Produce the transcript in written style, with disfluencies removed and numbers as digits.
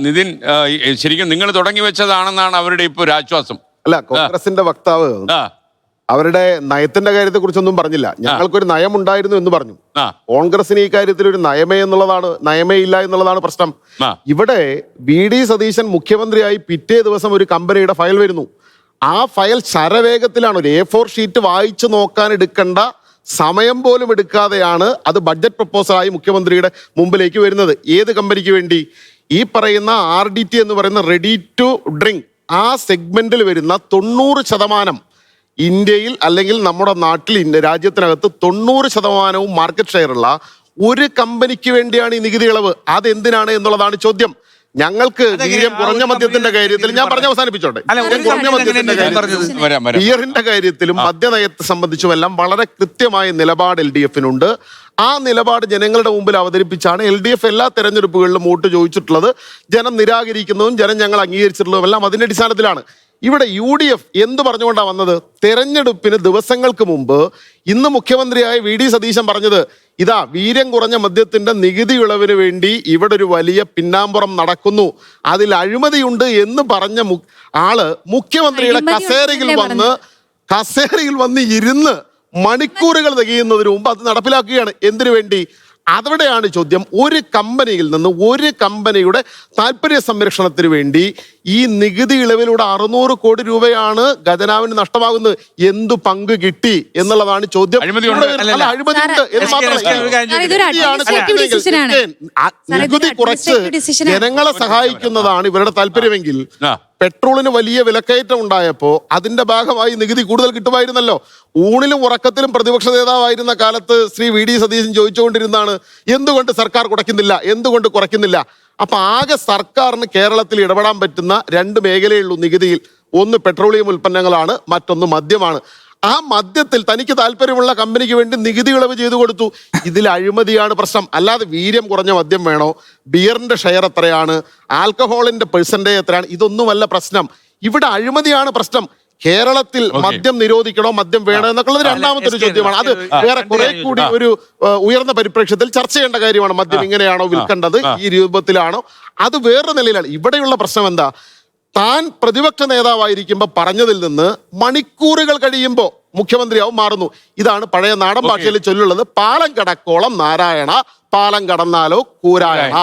നിതിൻ, ശരിക്കും നിങ്ങൾ തുടങ്ങി വെച്ചതാണെന്നാണ് അവരുടെ ഇപ്പോൾ ഒരു ആശ്വാസം. അല്ല, കോൺഗ്രസിന്റെ വക്താവ് അവരുടെ നയത്തിന്റെ കാര്യത്തെ കുറിച്ചൊന്നും പറഞ്ഞില്ല. ഞങ്ങൾക്കൊരു നയമുണ്ടായിരുന്നു എന്ന് പറഞ്ഞു. കോൺഗ്രസിന് ഈ കാര്യത്തിൽ ഒരു നയമേ ഇല്ല എന്നുള്ളതാണ് പ്രശ്നം. ഇവിടെ VD സതീശൻ മുഖ്യമന്ത്രിയായി പിറ്റേ ദിവസം ഒരു കമ്പനിയുടെ ഫയൽ വരുന്നു. ആ ഫയൽ ശരവേഗത്തിലാണ്, ഒരു A4 ഷീറ്റ് വായിച്ചു നോക്കാൻ എടുക്കേണ്ട സമയം പോലും എടുക്കാതെയാണ് അത് ബഡ്ജറ്റ് പ്രപ്പോസലായി മുഖ്യമന്ത്രിയുടെ മുമ്പിലേക്ക് വരുന്നത്. ഏത് കമ്പനിക്ക് വേണ്ടി? ഈ പറയുന്ന RDT എന്ന് പറയുന്ന റെഡി ടു ഡ്രിങ്ക് ആ സെഗ്മെന്റിൽ വരുന്ന 90% ഇന്ത്യയിൽ അല്ലെങ്കിൽ നമ്മുടെ നാട്ടിൽ രാജ്യത്തിനകത്ത് 90% മാർക്കറ്റ് ഷെയർ ഉള്ള ഒരു കമ്പനിക്ക് വേണ്ടിയാണ് ഈ നികുതി ഇളവ്. അതെന്തിനാണ് എന്നുള്ളതാണ് ചോദ്യം. ഞങ്ങൾക്ക് വീര്യം കുറഞ്ഞ മദ്യത്തിന്റെ കാര്യത്തിൽ ഞാൻ പറഞ്ഞ അവസാനിപ്പിച്ചോട്ടെ. ബിയറിന്റെ കാര്യത്തിലും മദ്യനയത്തെ സംബന്ധിച്ചുമെല്ലാം വളരെ കൃത്യമായ നിലപാട് LDF-നുണ്ട്. ആ നിലപാട് ജനങ്ങളുടെ മുമ്പിൽ അവതരിപ്പിച്ചാണ് LDF എല്ലാ തെരഞ്ഞെടുപ്പുകളിലും വോട്ട് ചോദിച്ചിട്ടുള്ളത്. ജനം നിരാകരിക്കുന്നതും ജനം ഞങ്ങൾ അംഗീകരിച്ചിട്ടുള്ളതും എല്ലാം അതിന്റെ അടിസ്ഥാനത്തിലാണ്. ഇവിടെ UDF എന്ത് പറഞ്ഞുകൊണ്ടാണ് വന്നത്? തെരഞ്ഞെടുപ്പിന് ദിവസങ്ങൾക്ക് മുമ്പ് ഇന്ന് മുഖ്യമന്ത്രിയായ VD സതീശൻ പറഞ്ഞത് ഇതാ വീര്യം കുറഞ്ഞ മദ്യത്തിന്റെ നികുതി ഇളവിന് വേണ്ടി ഇവിടെ ഒരു വലിയ പിന്നാമ്പുറം നടക്കുന്നു, അതിൽ അഴിമതിയുണ്ട് എന്ന് പറഞ്ഞ ആള് മുഖ്യമന്ത്രിയുടെ കസേരയിൽ വന്ന് ഇരുന്ന് മണിക്കൂറുകൾ തികയുന്നതിന് മുമ്പ് അത് നടപ്പിലാക്കുകയാണ്. എന്തിനു വേണ്ടി? അവിടെയാണ് ചോദ്യം. ഒരു കമ്പനിയിൽ നിന്ന് ഒരു കമ്പനിയുടെ താല്പര്യ സംരക്ഷണത്തിന് വേണ്ടി ഈ നികുതി ഇളവിലൂടെ 600 കോടി രൂപയാണ് ഖജനാവിന് നഷ്ടമാകുന്നത്. എന്തു പങ്ക് കിട്ടി എന്നുള്ളതാണ് ചോദ്യം. അഴിമതിയുണ്ട് എന്ന് നികുതി കുറച്ച് ജനങ്ങളെ സഹായിക്കുന്നതാണ് ഇവരുടെ താല്പര്യമെങ്കിൽ പെട്രോളിന് വലിയ വിലക്കയറ്റം ഉണ്ടായപ്പോൾ അതിന്റെ ഭാഗമായി നികുതി കൂടുതൽ കിട്ടുമായിരുന്നല്ലോ. ഊണിലും ഉറക്കത്തിലും പ്രതിപക്ഷ നേതാവായിരുന്ന കാലത്ത് ശ്രീ VD സതീശൻ ചോദിച്ചുകൊണ്ടിരുന്നാണ് എന്തുകൊണ്ട് സർക്കാർ കുറയ്ക്കുന്നില്ല. അപ്പൊ ആകെ സർക്കാരിന് കേരളത്തിൽ ഇടപെടാൻ പറ്റുന്ന 2 മേഖലയുള്ളൂ നികുതിയിൽ. ഒന്ന് പെട്രോളിയം ഉൽപ്പന്നങ്ങളാണ്, മറ്റൊന്ന് മദ്യമാണ്. ആ മദ്യത്തിൽ തനിക്ക് താല്പര്യമുള്ള കമ്പനിക്ക് വേണ്ടി നികുതി ഇളവ് ചെയ്തു കൊടുത്തു. ഇതിൽ അഴിമതിയാണ് പ്രശ്നം. അല്ലാതെ വീര്യം കുറഞ്ഞ മദ്യം വേണോ, ബിയറിന്റെ ഷെയർ എത്രയാണ്, ആൽക്കഹോളിന്റെ പെർസെന്റേജ് എത്രയാണ്, ഇതൊന്നുമല്ല പ്രശ്നം. ഇവിടെ അഴിമതിയാണ് പ്രശ്നം. കേരളത്തിൽ മദ്യം നിരോധിക്കണോ, മദ്യം വേണോ എന്നൊക്കെയുള്ളത് രണ്ടാമത്തെ ഒരു ചോദ്യമാണ്. അത് വേറെ കുറെ കൂടി ഒരു ഉയർന്ന പരിപ്രേക്ഷ്യത്തിൽ ചർച്ച ചെയ്യേണ്ട കാര്യമാണ്. മദ്യം ഇങ്ങനെയാണോ വിൽക്കേണ്ടത്, ഈ രൂപത്തിലാണോ, അത് വേറെ നിലയിലാണ്. ഇവിടെയുള്ള പ്രശ്നം എന്താ? താൻ പ്രതിപക്ഷ നേതാവായിരിക്കുമ്പോൾ പറഞ്ഞതിൽ നിന്ന് മണിക്കൂറുകൾ കഴിയുമ്പോൾ മുഖ്യമന്ത്രിയാവും മാറുന്നു. ഇതാണ് പഴയ നാടൻ ഭാഷയിൽ ചൊല്ലുള്ളത്, പാലം കടക്കോളം നാരായണ, പാലം കടന്നാലോ കൂരായണ.